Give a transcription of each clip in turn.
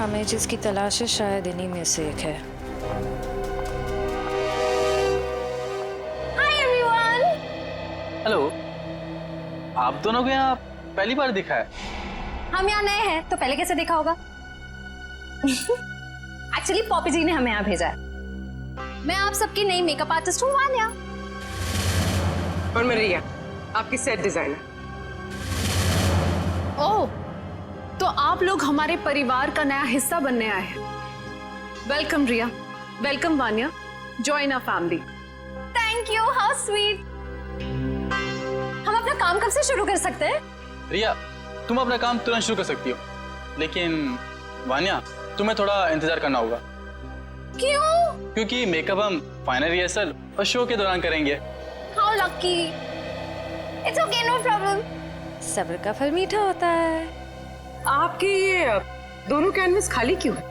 हमें जिसकी तलाश है शायद इन्हीं में से एक है। Hi everyone. हेलो, आप दोनों को यहाँ पहली बार दिखा है? हम यहाँ नए हैं तो पहले कैसे देखा होगा? एक्चुअली पॉपी जी ने हमें यहाँ भेजा है। मैं आप सबकी नई मेकअप आर्टिस्ट हूँ वान्या। और मैं रिया, आपकी सेट डिजाइनर। ओह, तो आप लोग हमारे परिवार का नया हिस्सा बनने आए हैं। Welcome Riya, welcome Vanya, join our family. Thank you, how sweet. हम अपना काम कब से शुरू कर सकते हैं? रिया, तुम अपना काम तुरंत शुरू कर सकती हो, लेकिन वान्या तुम्हें थोड़ा इंतजार करना होगा। क्यों? क्योंकि मेकअप हम फाइनल रिहर्सल और शो के दौरान करेंगे। How lucky. It's okay, no problem. सब्र का फल मीठा होता है। आपके ये दोनों कैनवस खाली क्यों है?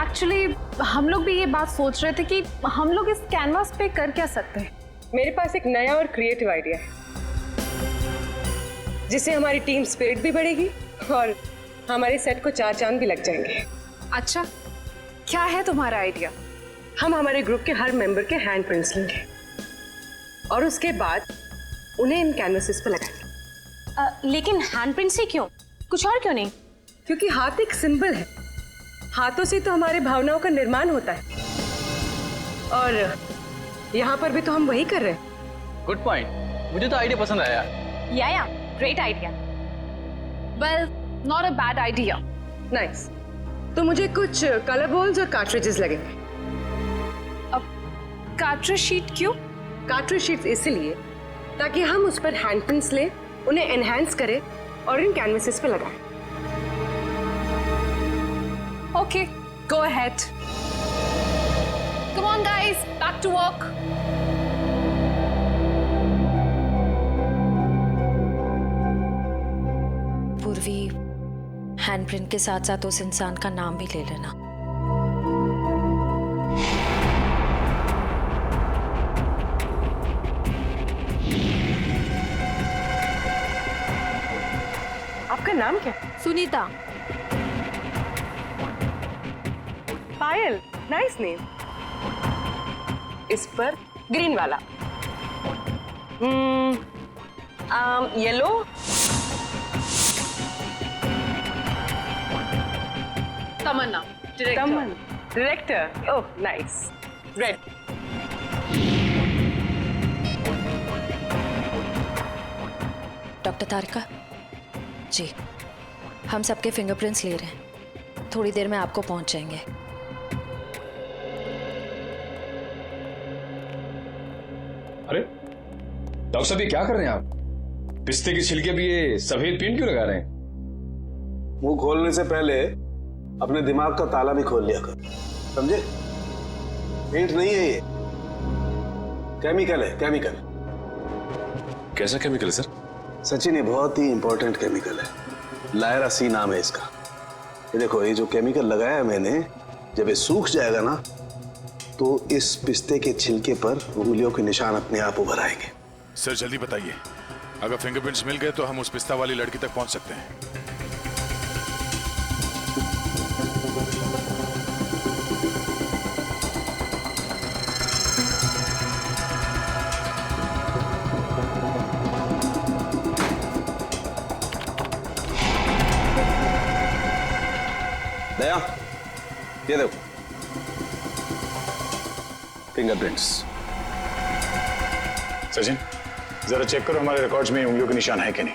एक्चुअली हम लोग भी ये बात सोच रहे थे कि हम लोग इस कैनवास पे कर क्या सकते हैं। मेरे पास एक नया और क्रिएटिव आइडिया है, जिससे हमारी टीम स्पिरिट भी बढ़ेगी और हमारे सेट को 4 चांद भी लग जाएंगे। अच्छा, क्या है तुम्हारा आइडिया? हम हमारे ग्रुप के हर मेंबर के हैंड प्रिंट्स लेंगे और उसके बाद उन्हें इन कैनवसेस पर लगाएंगे। लेकिन हैंडप्रिंट से क्यों? कुछ और क्यों नहीं? क्योंकि हाथ एक सिंबल है, हाथों से तो हमारे भावनाओं का निर्माण होता है और यहाँ पर भी तो हम वही कर रहे हैं। गुड पॉइंट, मुझे तो आइडिया पसंद आया। या great idea. Well, not a bad idea. Nice. तो मुझे कुछ कलर बॉल्स और कार्ट्रिजेस लगेंगे। अब कार्ट्रिज शीट क्यों? कार्ट्रिज शीट्स इसलिए ताकि हम उस पर हैंड प्रिंट्स लें, उन्हें एनहांस करें और इन कैनवसेस पे लगाएं। Okay, go ahead. Come on guys, back to work. Purvi, handprint के साथ साथ उस इंसान का नाम भी ले लेना। आपका नाम क्या? सुनीता। Payal, nice name. इस पर ग्रीन वाला। येलो। तमन्ना, तमन, director. Oh nice. Red. Doctor Tarika ji, हम सबके फिंगरप्रिंट्स ले रहे हैं। थोड़ी देर में आपको पहुंच जाएंगे। अरे डॉक्टर साहब, ये क्या कर रहे हैं आप? पिस्ते के छिलके भी ये सफेद पेंट क्यों लगा रहे हैं? मुंह खोलने से पहले अपने दिमाग का ताला भी खोल लिया कर, समझे? पेंट नहीं है ये, केमिकल है, केमिकल। कैसा केमिकल है सर? सचिन, ये बहुत ही इंपॉर्टेंट केमिकल है। लायरा सी नाम है इसका। ये देखो, ये जो केमिकल लगाया है मैंने, जब ये सूख जाएगा ना तो इस पिस्ते के छिलके पर उंगलियों के निशान अपने आप उभर आएंगे। सर जल्दी बताइए, अगर फिंगरप्रिंट्स मिल गए तो हम उस पिस्ता वाली लड़की तक पहुंच सकते हैं। दया, ये देखो फिंगरप्रिंट्स। सचिन, जरा चेक करो हमारे रिकॉर्ड्स में उंगलियों के निशान है कि नहीं।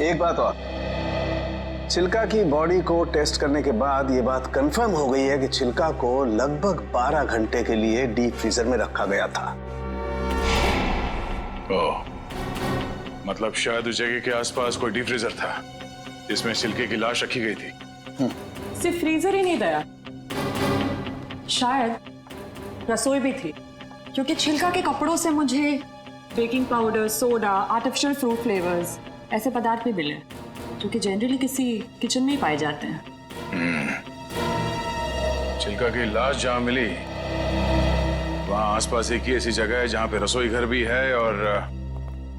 एक बात और, छिलका की बॉडी को टेस्ट करने के बाद ये बात कंफर्म हो गई है कि छिलका को लगभग 12 घंटे के लिए डीप फ्रीजर में रखा गया था। ओह, मतलब शायद उस जगह के आसपास कोई डीप फ्रीजर था जिसमें छिलके की लाश रखी गई थी। सिर्फ फ्रीजर ही नहीं दया, शायद रसोई भी थी, क्योंकि छिलका के कपड़ों से मुझे baking powder, soda, artificial fruit flavours ऐसे पदार्थ भी मिले जो कि जनरली किसी किचन में ही पाए जाते हैं। छिलका की लाश जहां मिली वहां आसपास एक ही ऐसी जगह है जहां पे रसोई घर भी है और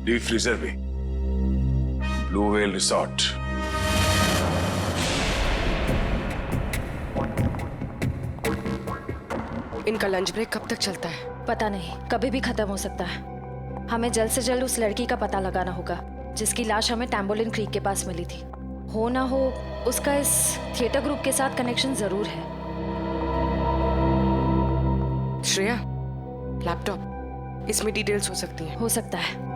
डीप फ्रीजर भी, ब्लू व्हेल रिसोर्ट। इनका लंच ब्रेक कब तक चलता है? पता नहीं, कभी भी खत्म हो सकता है। हमें जल्द से जल्द उस लड़की का पता लगाना होगा जिसकी लाश हमें टैम्बोलिन क्रीक के पास मिली थी। हो ना हो उसका इस थिएटर ग्रुप के साथ कनेक्शन जरूर है। श्रेया, लैपटॉप, इसमें डिटेल्स हो सकती हैं। हो सकता है।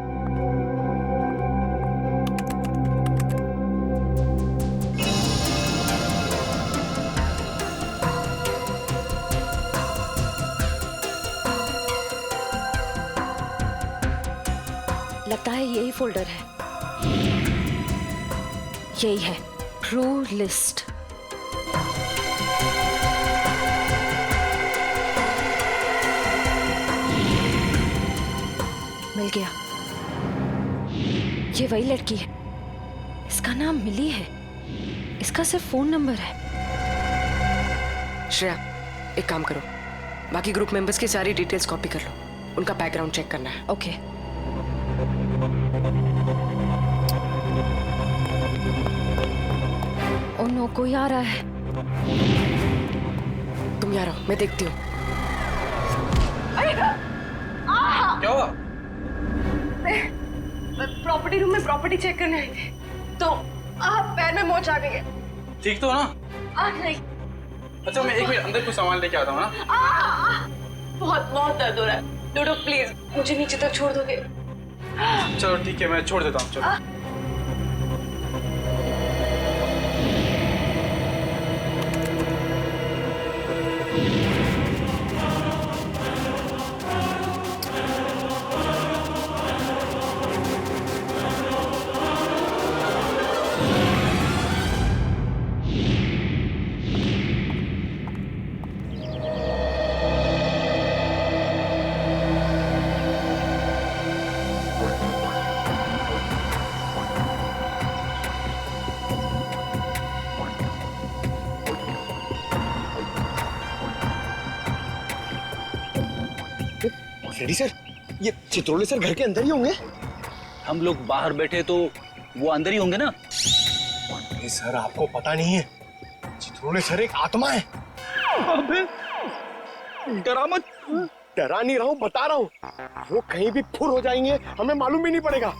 लगता है यही फोल्डर है। यही है, ट्रू लिस्ट। मिल गया। ये वही लड़की है। इसका नाम मिली है। इसका सिर्फ फोन नंबर है। श्रेया, एक काम करो, बाकी ग्रुप मेंबर्स की सारी डिटेल्स कॉपी कर लो। उनका बैकग्राउंड चेक करना है। ओके। ओ नो, कोई आ रहा है। तुम यहाँ रहो, मैं देखती हूँ। क्या हुआ? प्रॉपर्टी रूम में प्रॉपर्टी चेक करने आई थी, तो पैर में मोच आ गई है। ठीक तो हो ना? नहीं। अच्छा, मैं एक मिनट अंदर कुछ सामान लेके आता हूँ ना। बहुत बहुत दर्द हो रहा है। डोडो प्लीज मुझे नीचे तक छोड़ दोगे? चलो ठीक है, मैं छोड़ देता हूँ। चलो। रेडी सर, ये चित्रोले सर घर के अंदर ही होंगे? हम लोग बाहर बैठे तो वो अंदर ही होंगे ना। नहीं सर, आपको पता नहीं है, चित्रोले सर एक आत्मा है। अबे डरा मत। डरा नहीं रहा हूँ, बता रहा हूँ। वो कहीं भी फुर हो जाएंगे, हमें मालूम भी नहीं पड़ेगा।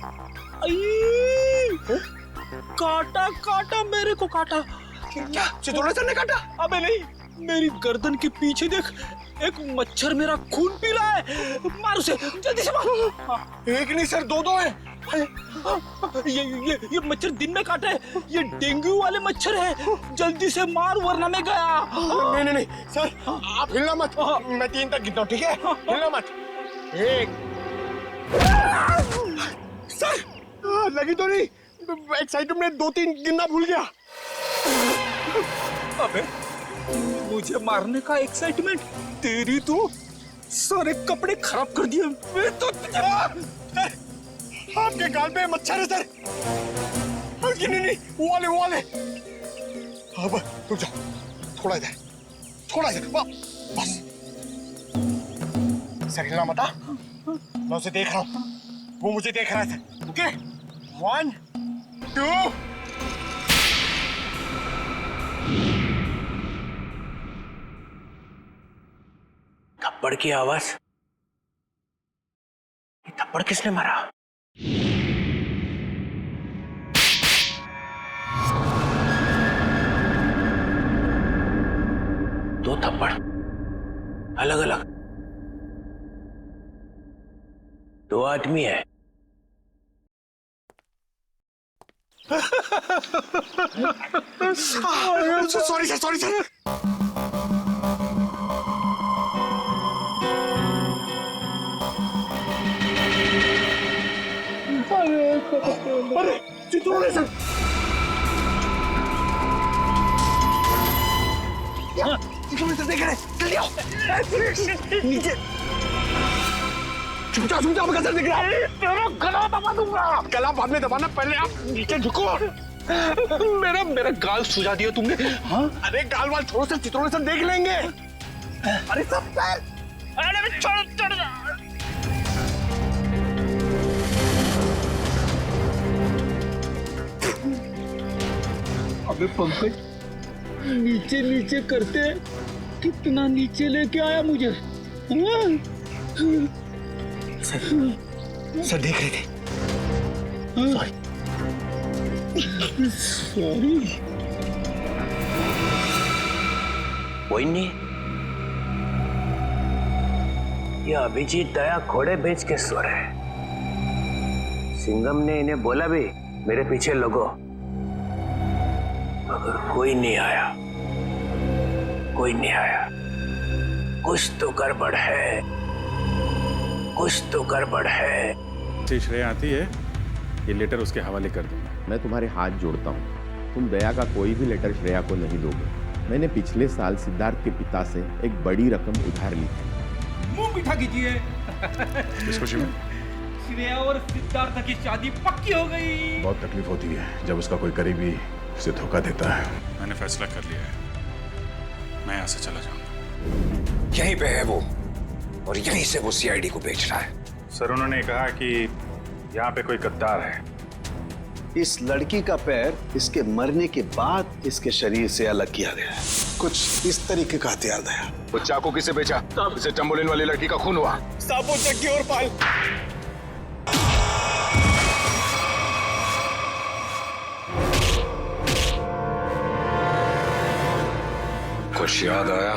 काटा काटा, मेरे को काटा। क्या चित्रोले सर ने काटा? अबे नहीं, मेरी गर्दन के पीछे देख, एक मच्छर मेरा खून पी रहा है। मार उसे, जल्दी से मार। एक नहीं सर, दो दो हैं। ये मच्छर दिन में काटा है। ये डेंगू वाले मच्छर है। जल्दी से मार वरना मैं गया। नहीं नहीं नहीं सर, आप हिलना मत। मैं 3 तक गिनता हूँ, ठीक है? हिलना मत। 1। सर लगी तो नहीं? एक्साइटमेंट में 2-3 गिनना भूल गया। अबे मुझे मारने का एक्साइटमेंट, तेरी तो सारे कपड़े खराब कर दिए। मैं तो आपके गाल पे मच्छर है सर। नहीं, वो वाले। अब रुक जाओ, थोड़ा इधर, बस। सर हिलना मत। मैं उसे देख रहा हूँ, वो मुझे देख रहा है। ओके, 1 2। थप्पड़ की आवाज। ये थप्पड़ किसने मारा? दो थप्पड़ अलग अलग, 2 आदमी है। Sorry sir. अरे चित्रोले सर, चित्रोले सर देख रहे, जल्दी आओ। नीचे छुप जाओ, गला दिख रहा है। तेरा गला दबा दूंगा। गला बाद में दबाना, पहले आप नीचे झुको। मेरा गाल सुझा दिया तुमने। हाँ? अरे गाल वाल छोड़ो सर, चित्रोले सर देख लेंगे। अरे सब सर, अरे चढ़ जा। अबे पंकज, नीचे नीचे करते कितना नीचे लेके आया मुझे। हाँ? सर देख रहे थे। सॉरी। कोई नहीं, ये अभिजीत दया घोड़े बेच के सो रहे हैं। सिंघम ने इन्हें बोला भी मेरे पीछे लगो, मगर कोई नहीं आया, कोई नहीं आया। कुछ तो गड़बड़ है, कुछ तो गड़बड़ है। श्रेया आती है, ये लेटर उसके हवाले कर दूंगा। मैं तुम्हारे हाथ जोड़ता हूँ, तुम दया का कोई भी लेटर श्रेया को नहीं दोगे। मैंने पिछले साल सिद्धार्थ के पिता से एक बड़ी रकम उधार ली थी। मुंह मीठा कीजिए। इस खुशी में श्रेया और सिद्धार्थ की शादी पक्की हो गई। बहुत तकलीफ होती है जब उसका कोई करीबी उसे धोखा देता है। मैंने फैसला कर लिया है, मैं यहाँ से चला जाऊंगा। यहीं पे है वो, और यहीं से वो सीआईडी को बेच रहा है। सर, उन्होंने कहा कि यहाँ पे कोई गद्दार है। इस लड़की का पैर इसके मरने के बाद इसके शरीर से अलग किया गया है। कुछ इस तरीके का हथियार दया। वो चाकू किसे बेचा? इसे टैम्पोलिन वाली लड़की का खून हुआ। साबुत चक्की और पाल। कुछ याद आया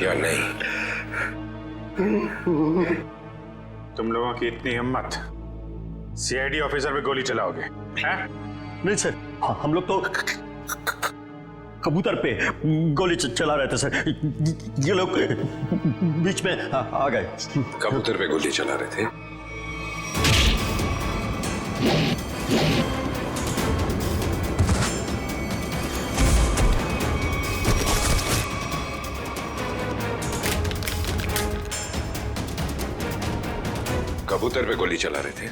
या नहीं? तुम लोगों की इतनी हिम्मत, सीआईडी ऑफिसर पे गोली चलाओगे? नहीं सर, हम लोग तो कबूतर पे गोली चला रहे थे सर, ये लोग बीच में आ गए। कबूतर पे गोली चला रहे थे? कबूतर पे गोली चला रहे थे?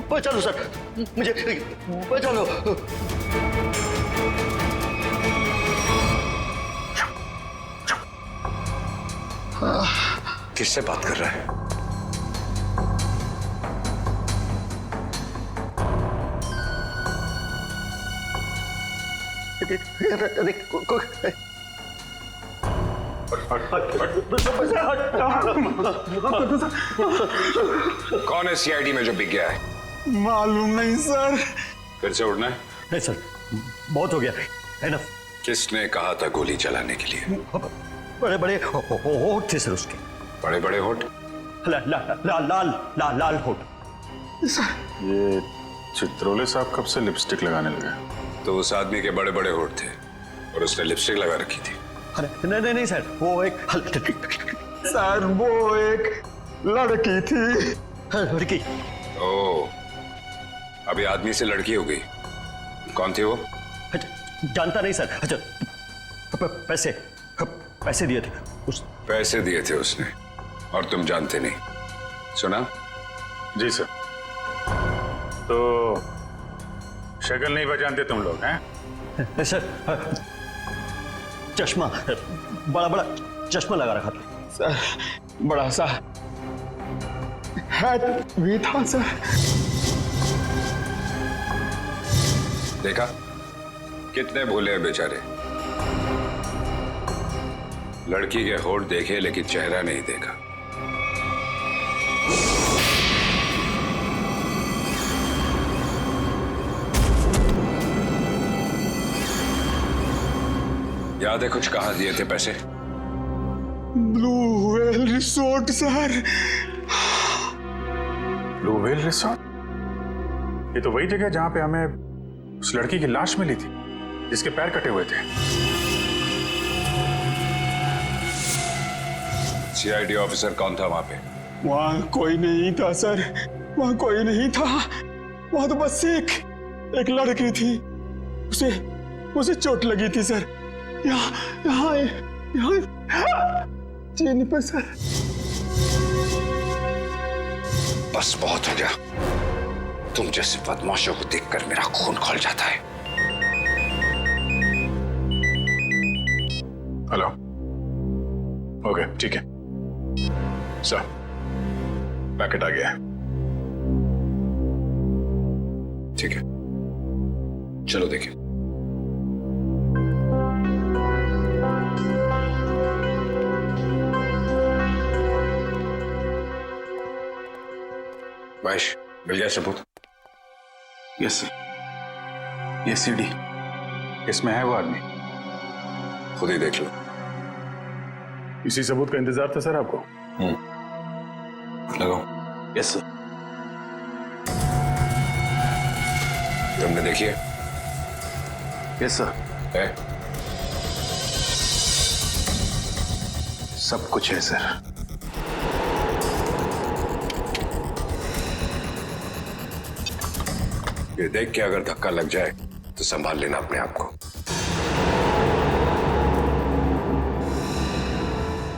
बचा लो सर, मुझे बचा लो। किससे बात कर रहा है? कौन है सीआईडी में जो बिक गया है? मालूम नहीं सर। फिर से उड़ना है? नहीं सर, बहुत हो गया, एनफ। किसने कहा था गोली चलाने के लिए? बड़े बड़े होठ थे सर उसके। बड़े बड़े होठ? लाल होठ। ये चित्रोले साहब कब से लिपस्टिक लगाने लगे? तो उस आदमी के बड़े बड़े होठ थे और उसने लिपस्टिक लगा रखी थी। नहीं सर, वो एक सर, वो एक लड़की थी। लड़की? ओह, अभी आदमी से लड़की हो गई। कौन थी वो? जानता नहीं सर। अच्छा, पैसे दिए थे उस। पैसे दिए थे उसने और तुम जानते नहीं? सुना? जी सर। तो शक्ल नहीं पहचानते तुम लोग हैं? सर, चश्मा, बड़ा बड़ा चश्मा लगा रखा था सर, बड़ा सा हैट भी था सर। देखा कितने भोले हैं बेचारे। लड़की के होठ देखे लेकिन चेहरा नहीं देखा। याद है कुछ कहाँ दिए थे पैसे? Blue whale resort sir. Blue whale resort? ये तो वही जगह जहां पे हमें उस लड़की की लाश मिली थी जिसके पैर कटे हुए थे। सीआईडी ऑफिसर कौन था वहां पे? वहां कोई नहीं था सर, वहां कोई नहीं था। वहां तो बस एक लड़की थी, उसे चोट लगी थी सर। यहाँ चीन पे सर। बस बहुत हो गया। तुम जैसे बदमाशों को देखकर मेरा खून खौल जाता है। हेलो। ओके, ठीक है सर, पैकेट आ गया है। ठीक है, चलो देखिए। महेश, मिल गया सबूत? Yes sir. ये सीडी, इसमें है वो आदमी। खुद ही देख लो। इसी सबूत का इंतजार था सर आपको? लगाओ। Yes sir. तुमने देखी है? Yes sir. है? सब कुछ है सर। ये देख के अगर धक्का लग जाए तो संभाल लेना अपने आप को।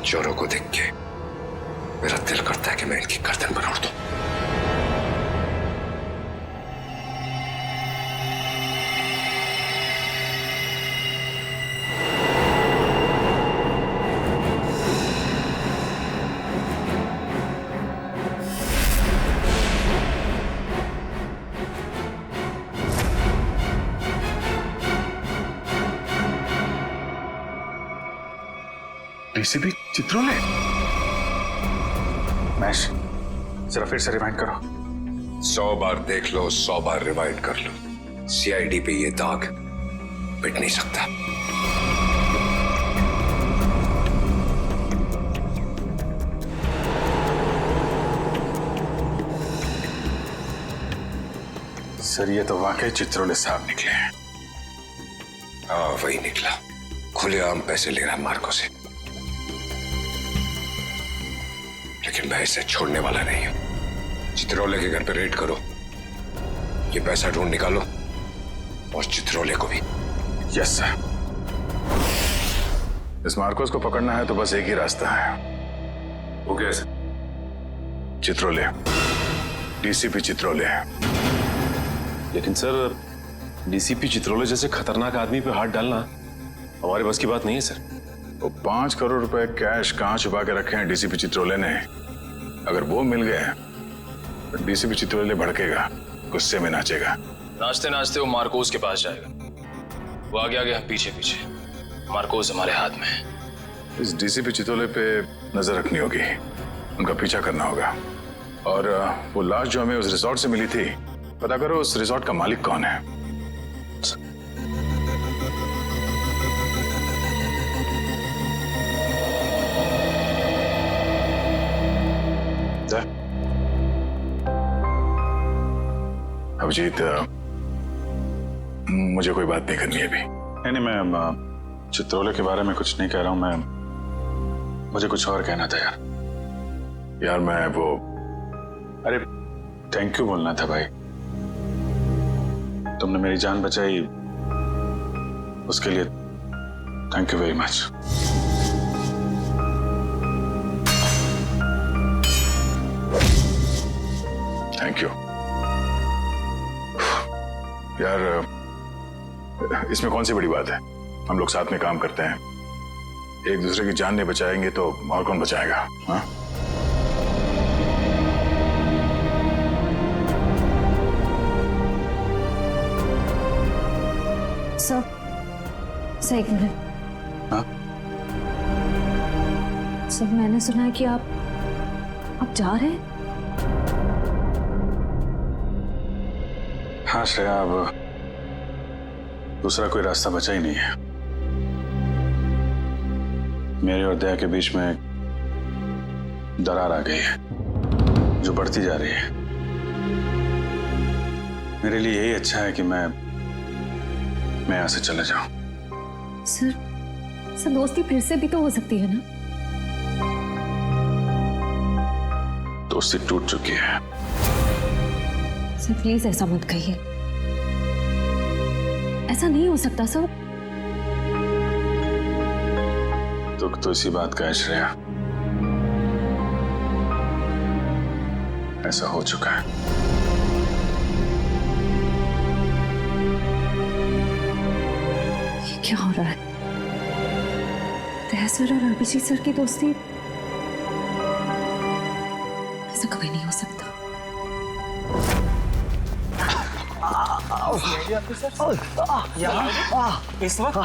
चोरों को देख के मेरा दिल करता है कि मैं इनकी गर्दन पर उड़ दूं। डीसीपी चित्रोले? मैश, जरा फिर से रिवाइंड करो। 100 बार देख लो, 100 बार रिवाइंड कर लो, सीआईडी पे ये दाग मिट नहीं सकता। सर ये तो वाकई चित्रोले साहब निकले हैं। हाँ, वही निकला। खुलेआम पैसे ले रहा मार्को से। लेकिन मैं इसे छोड़ने वाला नहीं हूं। चित्रोले के घर पे रेड करो, ये पैसा ढूंढ निकालो और चित्रोले को भी। Yes sir. इस मार्कोस को पकड़ना है तो बस एक ही रास्ता है। वो कैसे? चित्रोले, डीसीपी चित्रोले। लेकिन सर, डीसीपी चित्रोले जैसे खतरनाक आदमी पे हाथ डालना हमारे बस की बात नहीं है सर। वो 5 करोड़ रुपए कैश कहां छुपा के रखे हैं डीसीपी चित्रोले ने? अगर वो मिल गए तो डीसीपी चित्रोले भड़केगा, गुस्से में नाचेगा। नाचते नाचते वो मार्कोस के पास जाएगा। वो आगे आगे हम पीछे पीछे। मार्कोस हमारे हाथ में है। इस डीसीपी चित्रोले पे नजर रखनी होगी, उनका पीछा करना होगा। और वो लाश जो हमें उस रिसोर्ट से मिली थी, पता करो उस रिसोर्ट का मालिक कौन है। अभिजीत, मुझे कोई बात नहीं करनी है अभी। नहीं, मैं चित्रोले के बारे में कुछ नहीं कह रहा हूं। मुझे कुछ और कहना था यार। मैं वो, अरे थैंक यू बोलना था भाई। तुमने मेरी जान बचाई, उसके लिए thank you very much. Thank you यार। इसमें कौन सी बड़ी बात है? हम लोग साथ में काम करते हैं। एक दूसरे की जान नहीं बचाएंगे तो और कौन बचाएगा? हाँ? सर, एक मिनट। हाँ? सर, मैंने सुना है कि आप जा रहे हैं। हाँ श्रेया, अब दूसरा कोई रास्ता बचा ही नहीं है। मेरे और दया के बीच में दरार आ गई है जो बढ़ती जा रही है। मेरे लिए यही अच्छा है कि मैं यहाँ से चला जाऊं। सर, दोस्ती फिर से भी तो हो सकती है ना? दोस्ती टूट चुकी है। सर प्लीज ऐसा मत कहिए। ऐसा नहीं हो सकता सर। दुख तो इसी बात का है श्रेया। ऐसा हो चुका है। ये क्या हो रहा है? तहसर और अभिजीत सर की दोस्ती, ऐसा कभी नहीं हो सकता। इस वक्त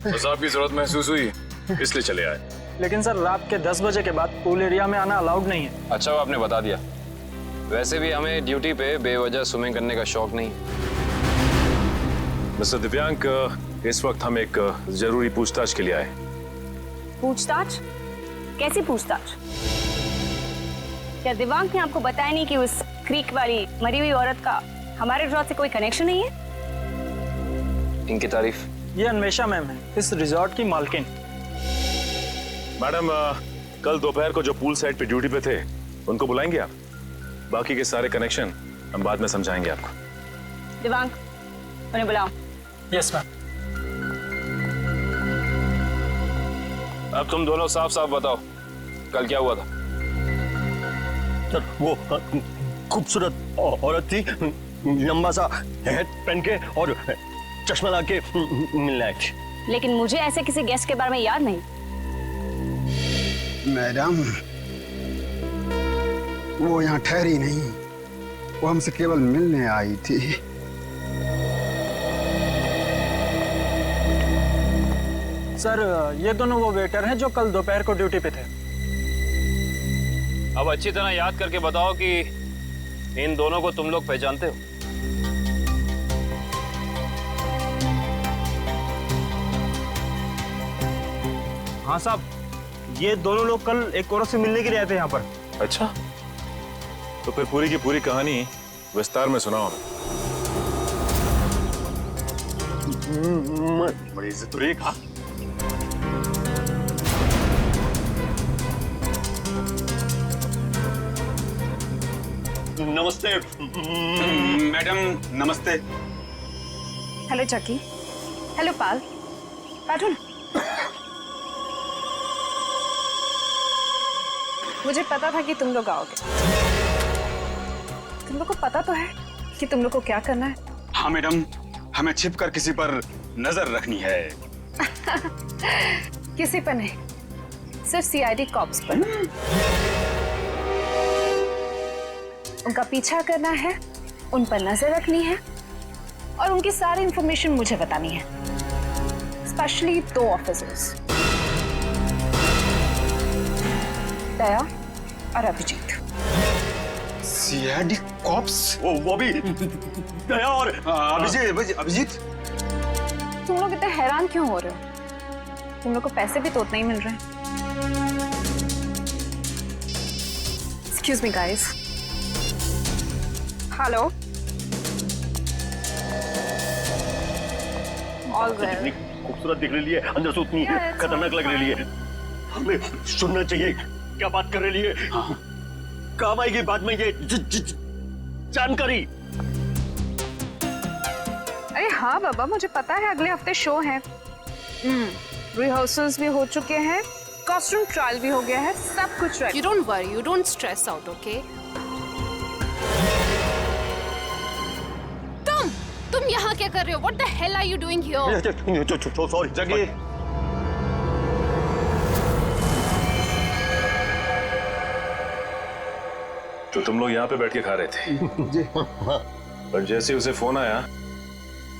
बस आपकी जरूरत महसूस हुई इसलिए चले आए। लेकिन सर रात के 10 बजे के बाद पूल एरिया में आना अलाउड नहीं है। अच्छा आपने बता दिया। वैसे भी हमें ड्यूटी पे बेवजह स्विमिंग करने का शौक नहीं है। मिस्टर दिव्यांक, इस वक्त हम एक जरूरी पूछताछ के लिए आए। पूछताछ? कैसी पूछताछ? क्या दिव्यांक ने आपको बताया नहीं कि उस क्रीक वाली मरी हुई औरत का हमारे रिजॉर्ट से कोई कनेक्शन नहीं है? इनकी तारीफ? ये अन्वेषा मैम है, इस रिजॉर्ट की मालकिन। मैडम, कल दोपहर को जो पूल साइड पे ड्यूटी पे थे उनको बुलाएंगे आप? बाकी के सारे कनेक्शन हम बाद में समझाएंगे आपको। दिव्यांक, उन्हें बुलाओ। Yes ma'am. अब तुम दोनों साफ साफ बताओ, कल क्या हुआ था? सर वो खूबसूरत औरत थी, लंबा सा हेड पहन के और चश्मा लगा के मिलने आई थी। लेकिन मुझे ऐसे किसी गेस्ट के बारे में याद नहीं। मैडम, वो यहाँ ठहरी नहीं, वो हमसे केवल मिलने आई थी। सर ये दोनों वो वेटर हैं जो कल दोपहर को ड्यूटी पे थे। अब अच्छी तरह याद करके बताओ कि इन दोनों को तुम लोग पहचानते हो? हाँ साहब, ये दोनों लोग कल एक औरत से मिलने के लिए आए थे यहाँ पर। अच्छा, तो फिर पूरी की पूरी कहानी विस्तार में सुनाओ। बड़ी इज्जत रही कहा। नमस्ते मैडम, नमस्ते। हेलो चकी। हेलो पाल। बैठो ना। मुझे पता था कि तुम लोग आओगे। तुम लोग को पता तो है कि तुम लोग को क्या करना है? हाँ मैडम, हमें छिपकर किसी पर नजर रखनी है। किसी पर नहीं, सिर्फ सीआईडी कॉप्स पर। उनका पीछा करना है, उन पर नजर रखनी है और उनकी सारी इंफॉर्मेशन मुझे बतानी है, स्पेशली 2 ऑफिसर्स, दया और अभिजीत। CID cops? वो भी दया और अभिजीत। तुम लोग इतने हैरान क्यों हो रहे हो? तुम लोग को पैसे भी तो उतने ही मिल रहे हैं। Excuse me guys. Hello. All well. खूबसूरत दिख रही है, अंदर से उतनी खतरनाक लग रही है। हमें सुनना चाहिए क्या बात कर रही है। काम आएगी बाद में ये जानकारी। अरे हाँ बाबा, मुझे पता है अगले हफ्ते शो है। रिहर्सल्स भी हो चुके हैं, कॉस्ट्यूम ट्रायल भी हो गया है, सब कुछ ready. You don't worry, you don't stress out, okay? तुम यहाँ क्या कर रहे हो? What the hell are you doing here? Sorry जगी। तो तुम लोग यहाँ पे बैठ के खा रहे थे पर जैसे उसे फोन आया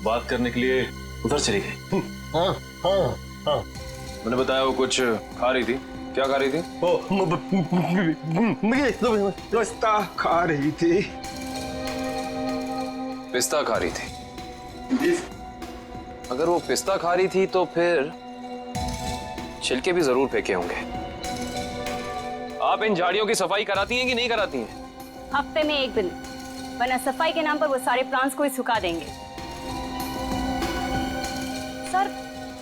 बात करने के लिए उधर चली गई। हाँ हाँ हाँ। मैंने बताया वो कुछ खा रही थी। क्या खा रही थी? पिस्ता खा रही थी। पिस्ता खा रही थी? अगर वो पिस्ता खा रही थी तो फिर छिलके भी जरूर फेंके होंगे। आप इन झाड़ियों की सफाई कराती हैं कि नहीं कराती हैं? हफ्ते में 1 दिन, वरना सफाई के नाम पर वो सारे प्लांट्स को ही सुखा देंगे। सर,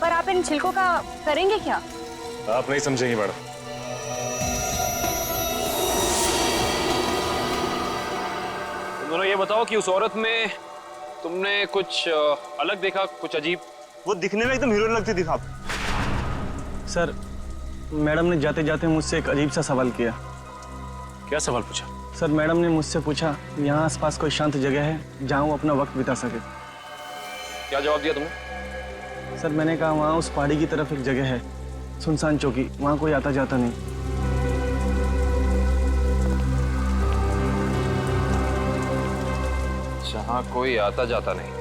पर आप इन छिलकों का करेंगे क्या? आप नहीं समझेंगी मैडम। तुम दोनों ये बताओ कि उस औरत में तुमने कुछ अलग देखा, कुछ अजीब? वो दिखने में एकदम हीरोइन लगती थी साहब। सर, मैडम ने जाते जाते मुझसे एक अजीब सा सवाल किया। क्या सवाल पूछा? सर मैडम ने मुझसे पूछा यहाँ आसपास कोई शांत जगह है जहाँ वो अपना वक्त बिता सके। क्या जवाब दिया तुमने? सर मैंने कहा वहाँ उस पहाड़ी की तरफ एक जगह है, सुनसान चौकी, वहाँ कोई आता जाता नहीं। जहाँ कोई आता जाता नहीं।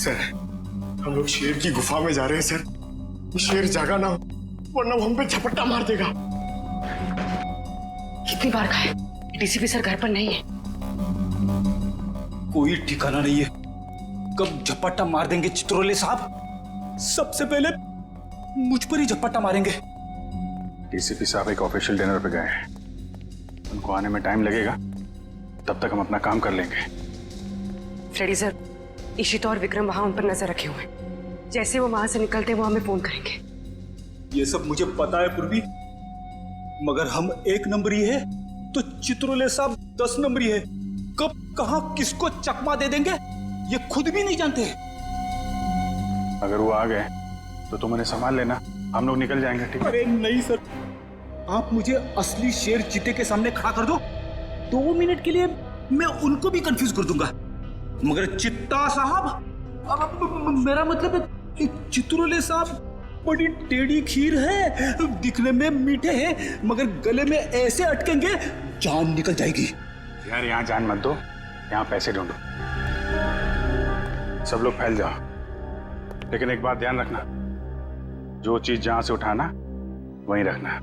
सर हम लोग शेर की गुफा में जा रहे हैं सर। वो शेर जागा ना हो वरना वो हम पे झपट्टा मार देगा। कितनी बार कहा है डीसीपी सर घर पर नहीं है। कोई ठिकाना नहीं है, कब झपट्टा मार देंगे चित्रोले साहब। सबसे पहले मुझ पर ही झपट्टा मारेंगे। डीसीपी साहब एक ऑफिशियल डिनर पे गए हैं, उनको आने में टाइम लगेगा, तब तक हम अपना काम कर लेंगे। फ्रेडी सर, इशिता और विक्रम वहां उन पर नजर रखे हुए हैं। जैसे वो वहां से निकलते वो हमें फोन करेंगे। ये सब मुझे पता है पूर्वी, मगर हम 1 नंबरी है तो चित्रोले साहब 10 नंबरी है। कब कहां किसको चकमा दे देंगे ये खुद भी नहीं जानते। अगर वो आ गए तो तुम उन्हें संभाल लेना, हम लोग निकल जाएंगे। ठीक है? अरे नहीं सर, आप मुझे असली शेर चीते के सामने खड़ा कर दो, 2 मिनट के लिए मैं उनको भी कंफ्यूज कर दूंगा। मगर चित्ता साहब, अब मेरा मतलब है चित्रोले साहब बड़ी टेढ़ी खीर है, दिखने में मीठे हैं मगर गले में ऐसे अटकेंगे जान निकल जाएगी। यार यहाँ जान मत दो, यहाँ पैसे ढूंढो। सब लोग फैल जाओ, लेकिन एक बात ध्यान रखना, जो चीज जहां से उठाना वहीं रखना,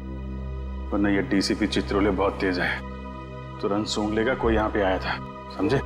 वरना ये डीसीपी चित्रोले बहुत तेज है, तुरंत सूंघ लेगा कोई यहाँ पे आया था, समझे?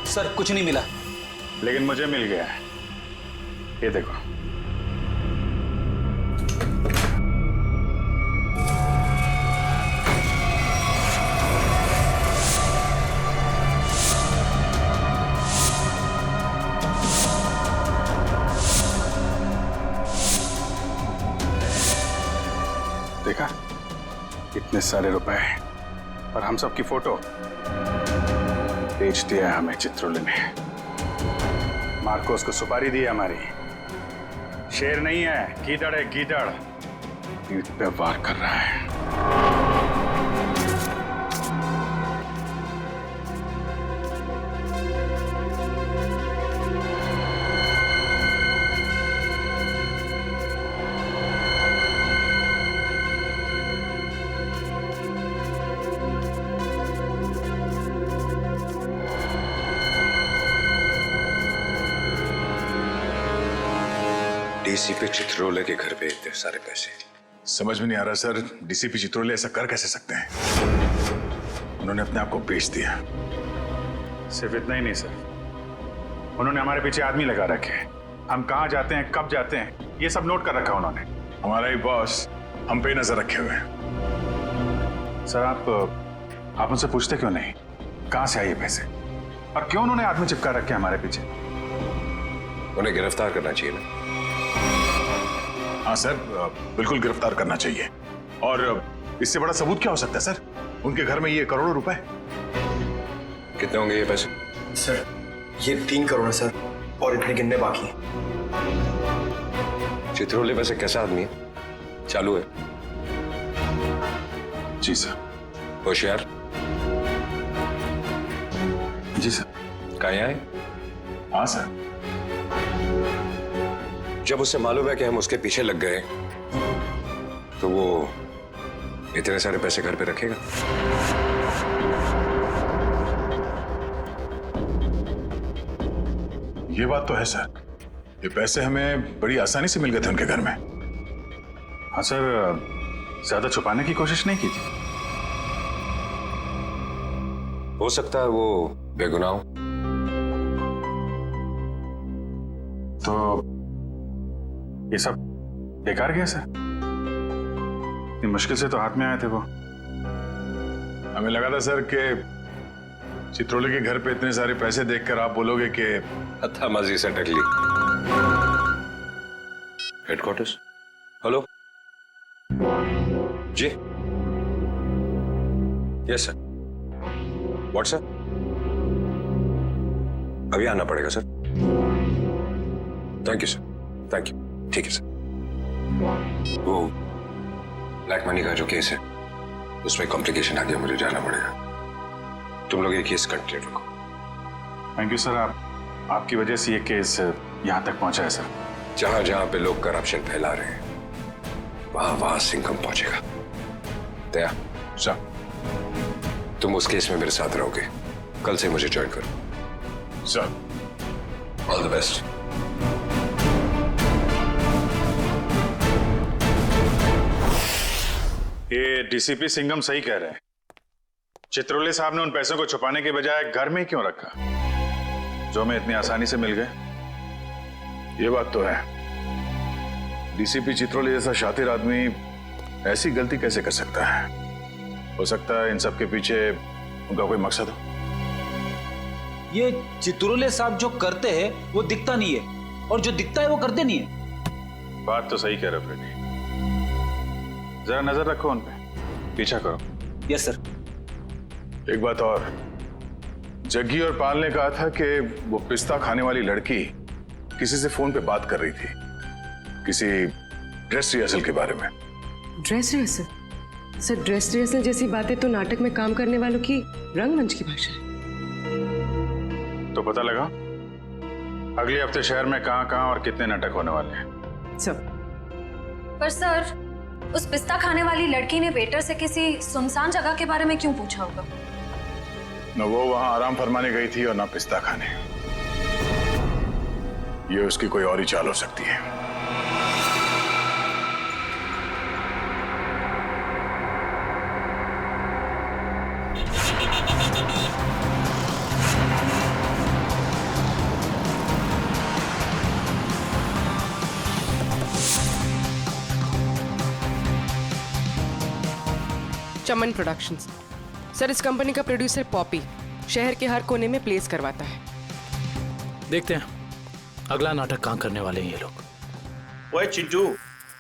सर कुछ नहीं मिला। लेकिन मुझे मिल गया है, ये देखो। देखा, इतने सारे रुपए और हम सब की फोटो बेच दिया है हमें चित्रोले ने। मार्कोस को सुपारी दी है हमारी। शेर नहीं है, गीदड़ है, गीदड़। पीठ पे वार कर रहा है। डीसीपी चित्रोले के घर पे इतने सारे पैसे? समझ में नहीं आ रहा सर, डीसीपी चित्रोले ऐसा कर कैसे सकते हैं? उन्होंने अपने आप को बेच दिया। सिर्फ इतना ही नहीं सर, उन्होंने हमारे पीछे आदमी लगा रखे हैं। हम कहाँ जाते हैं, कब जाते हैं, ये सब नोट कर रखा उन्होंने। हमारा ही बॉस हम पे नजर रखे हुए हैं। सर आप उनसे पूछते क्यों नहीं कहां से आए ये पैसे, और क्यों उन्होंने आदमी चिपका रखे हमारे पीछे? उन्हें गिरफ्तार करना चाहिए ना? हाँ सर, बिल्कुल गिरफ्तार करना चाहिए। और इससे बड़ा सबूत क्या हो सकता है सर? उनके घर में ये करोड़ों रुपए। कितने होंगे ये पैसे? सर ये 3 करोड़ है सर, और इतने गिनने बाकी हैं। चित्रोले वैसे कैसा आदमी है? चालू है? जी सर। होशियार? जी सर। कहाँ आए? हाँ सर। जब उसे मालूम है कि हम उसके पीछे लग गए तो वो इतने सारे पैसे घर पे रखेगा? ये बात तो है सर, ये पैसे हमें बड़ी आसानी से मिल गए थे उनके घर में। हाँ सर, ज्यादा छुपाने की कोशिश नहीं की थी। हो सकता है वो बेगुनाह हो। तो ये सब बेकार गया सर? इतनी मुश्किल से तो हाथ में आए थे वो। हमें लगा था सर कि चित्रोले के घर पे इतने सारे पैसे देखकर आप बोलोगे कि हत्थामाजी से टकली। हेडक्वार्टर्स? हेलो जी। Yes sir. व्हाट्सएप? अभी आना पड़ेगा sir. Thank you sir, thank you. ठीक है सर। वो ब्लैक मनी का जो केस है उसमें कॉम्प्लिकेशन आ गया, मुझे जाना पड़ेगा। तुम लोग ये केस कंटिन्यू रखो। थैंक यू सर, आपकी वजह से ये केस यहाँ तक पहुंचा है सर। जहां जहां पे लोग करप्शन फैला रहे हैं वहां वहां सिंघम पहुंचेगा। दया सर, तुम उस केस में मेरे साथ रहोगे। कल से मुझे ज्वाइन करो सर। All the best. ये डीसीपी सिंघम सही कह रहे हैं। चित्रोले साहब ने उन पैसों को छुपाने के बजाय घर में ही क्यों रखा, जो हमें इतनी आसानी से मिल गए? ये बात तो है, डीसीपी चित्रोले जैसा शातिर आदमी ऐसी गलती कैसे कर सकता है? हो सकता है इन सब के पीछे उनका कोई मकसद हो। ये चित्रोले साहब जो करते हैं वो दिखता नहीं है, और जो दिखता है वो करते नहीं है। बात तो सही कह रहे हो फ्रेडी, जरा नजर रखो उन पे, पीछा करो। Yes sir. एक बात और, जग्गी और पाल ने कहा था कि वो पिस्ता खाने वाली लड़की किसी से फोन पे बात कर रही थी, किसी ड्रेस रिहर्सल के बारे में। Dress rehearsal? Sir dress rehearsal जैसी बातें तो नाटक में काम करने वालों की रंगमंच की भाषा है। तो पता लगा अगले हफ्ते शहर में कहां और कितने नाटक होने वाले हैं? सब। पर सर, उस पिस्ता खाने वाली लड़की ने वेटर से किसी सुनसान जगह के बारे में क्यों पूछा होगा? न वो वहां आराम फरमाने गई थी और ना पिस्ता खाने। ये उसकी कोई और ही चाल हो सकती है। चमन प्रोडक्शंस। सर इस कंपनी का प्रोड्यूसर पॉपी शहर के हर कोने में प्लेस करवाता है। देखते हैं अगला नाटक कहाँ करने वाले हैं ये लोग। ओए चिंटू,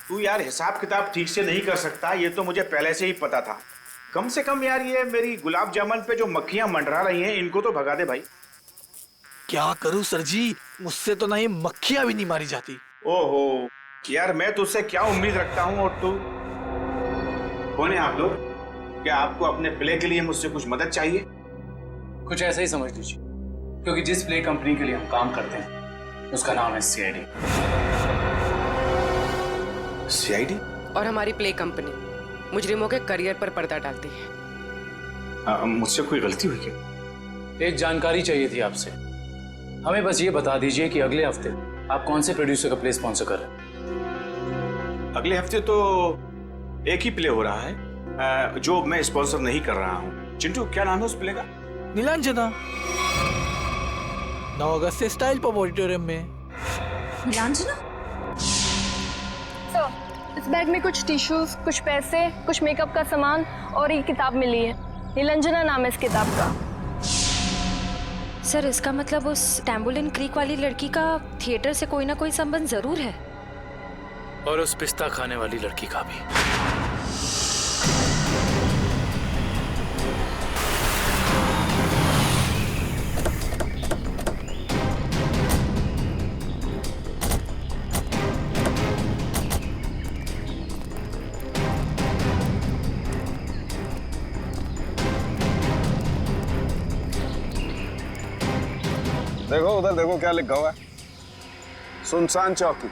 तू यार हिसाब किताब ठीक से नहीं कर सकता, ये तो मुझे पहले से ही पता था। कम से कम यार ये मेरी गुलाब जामुन पे जो मक्खियां मंडरा रही हैं इनको तो भगा दे भाई। क्या करूं सर जी, मुझसे तो नहीं मक्खियां भी नहीं मारी जाती। ओहो यार, मैं तुझसे क्या उम्मीद रखता हूँ, और तू कौन है आप लोग? क्या आपको अपने प्ले के लिए मुझसे कुछ मदद चाहिए? कुछ ऐसा ही समझ लीजिए, क्योंकि जिस प्ले कंपनी के लिए हम काम करते हैं उसका नाम है सीआईडी। सीआईडी? और हमारी प्ले कंपनी मुजरिमों के करियर पर पर्दा डालती है। मुझसे कोई गलती हुई क्या? एक जानकारी चाहिए थी आपसे। हमें बस ये बता दीजिए कि अगले हफ्ते आप कौन से प्रोड्यूसर का प्ले स्पॉन्सर कर रहे हैं। अगले हफ्ते तो एक ही प्ले हो रहा है जो मैं स्पॉन्सर नहीं कर रहा हूँ। चिंटू, क्या नाम है उस प्ले का? नीलांजना। 9 अगस्त से स्टाइल पब ऑडिटोरियम में। नीलांजना? सर, इस बैग में कुछ टिश्यूज, कुछ पैसे, कुछ मेकअप का सामान और एक किताब मिली है। नीलांजना नाम है इस किताब का। सर, इसका मतलब उस टैम्बोलिन क्रीक वाली लड़की का थिएटर से कोई ना कोई संबंध जरूर है। और उस पिस्ता खाने वाली लड़की का भी। देखो उधर, देखो क्या लिखा हुआ है, सुनसान चौकी।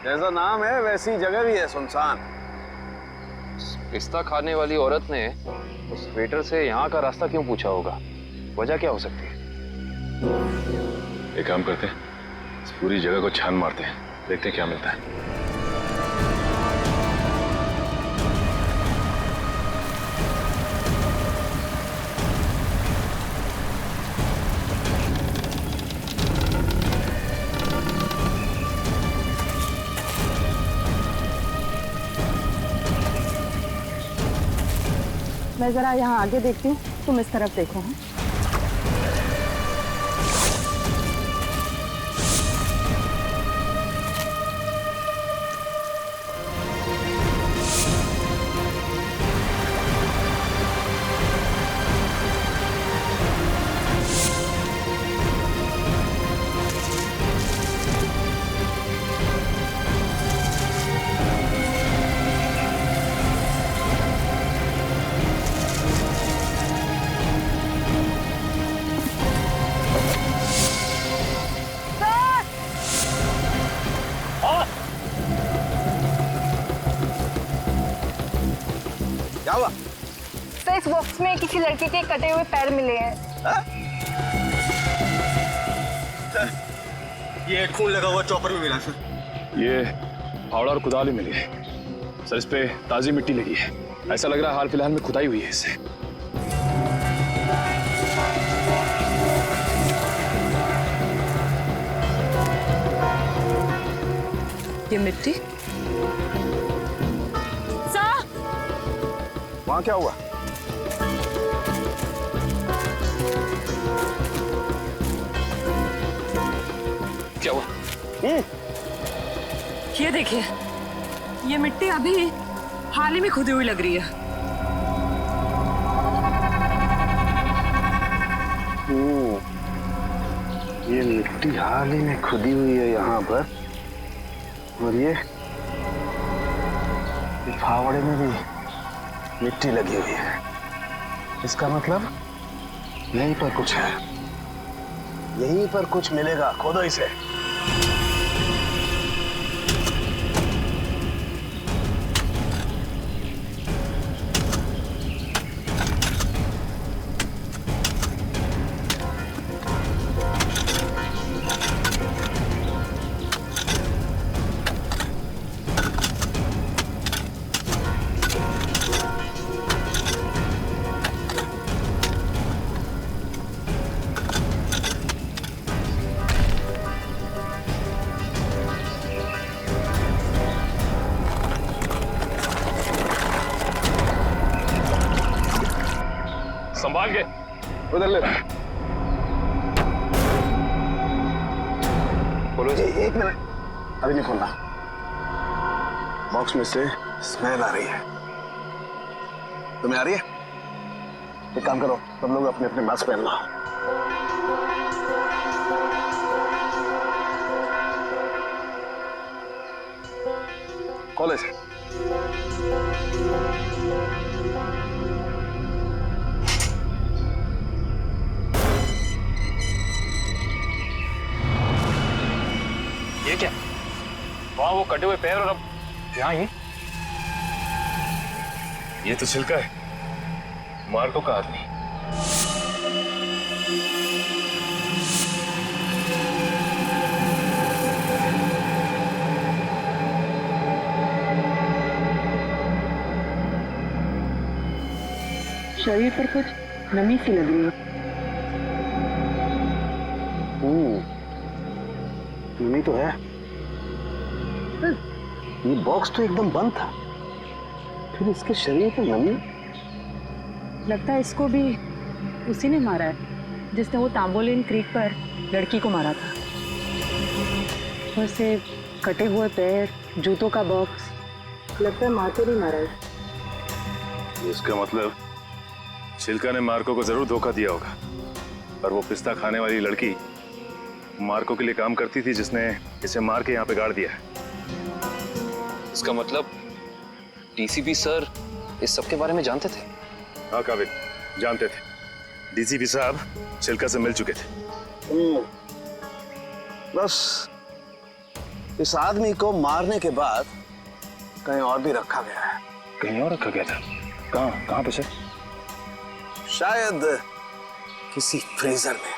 जैसा नाम है वैसी जगह भी है, सुनसान। पिस्ता खाने वाली औरत ने उस वेटर से यहाँ का रास्ता क्यों पूछा होगा? वजह क्या हो सकती है? एक काम करते हैं, इस पूरी जगह को छान मारते हैं, देखते हैं क्या मिलता है। मैं जरा यहाँ आगे देखती हूँ, तुम इस तरफ देखो। इस बॉक्स में किसी लड़के के कटे हुए पैर मिले हैं। ये खून लगा हुआ चॉपर भी मिला सर। ये फावड़ा और कुदाल भी मिली है सर। इस पे ताजी मिट्टी लगी है, ऐसा लग रहा है हाल फिलहाल में खुदाई हुई है इससे। ये मिट्टी सर, वहां क्या हुआ? क्या हुआ? ये देखिए, ये मिट्टी अभी हाल ही में खुदी हुई लग रही है। ये मिट्टी हाल ही में खुदी हुई है यहाँ पर, और ये फावड़े में भी मिट्टी लगी हुई है। इसका मतलब यहीं पर कुछ है, यहीं पर कुछ मिलेगा। खोदो इसे। संभाल के उधर ले। बोलो जी। एक मिनट, अभी नहीं खोलना। बॉक्स में से स्मेल आ रही है। तुम्हें आ रही है? एक काम करो, तुम लोग अपने अपने मास्क पहन लो। कॉलेज ये क्या? वहां वो कटे हुए पैर और अब यहाँ ये तो छिलका है मार्को का आदमी। शरीर पर कुछ नमी सी लग रही है। नमी तो है। ये बॉक्स तो एकदम बंद था, फिर इसके शरीर पर नमी। लगता है इसको भी उसी ने मारा है जिसने वो तांबोलिन क्रीक पर लड़की को मारा था। वैसे कटे हुए पैर, जूतों का बॉक्स, लगता है मार्को ने मारा है। इसका मतलब छिलका ने मार्को को जरूर धोखा दिया होगा, और वो पिस्ता खाने वाली लड़की मार्को के लिए काम करती थी, जिसने इसे मार के यहाँ पे गाड़ दिया है। इसका मतलब डीसीपी सर इस सब के बारे में जानते थे? हाँ काबिल, जानते थे। डीसीपी साहब छिलका से मिल चुके थे। बस इस आदमी को मारने के बाद कहीं और भी रखा गया है। कहीं और रखा गया था? कहाँ पे सर? शायद किसी फ्रीजर में।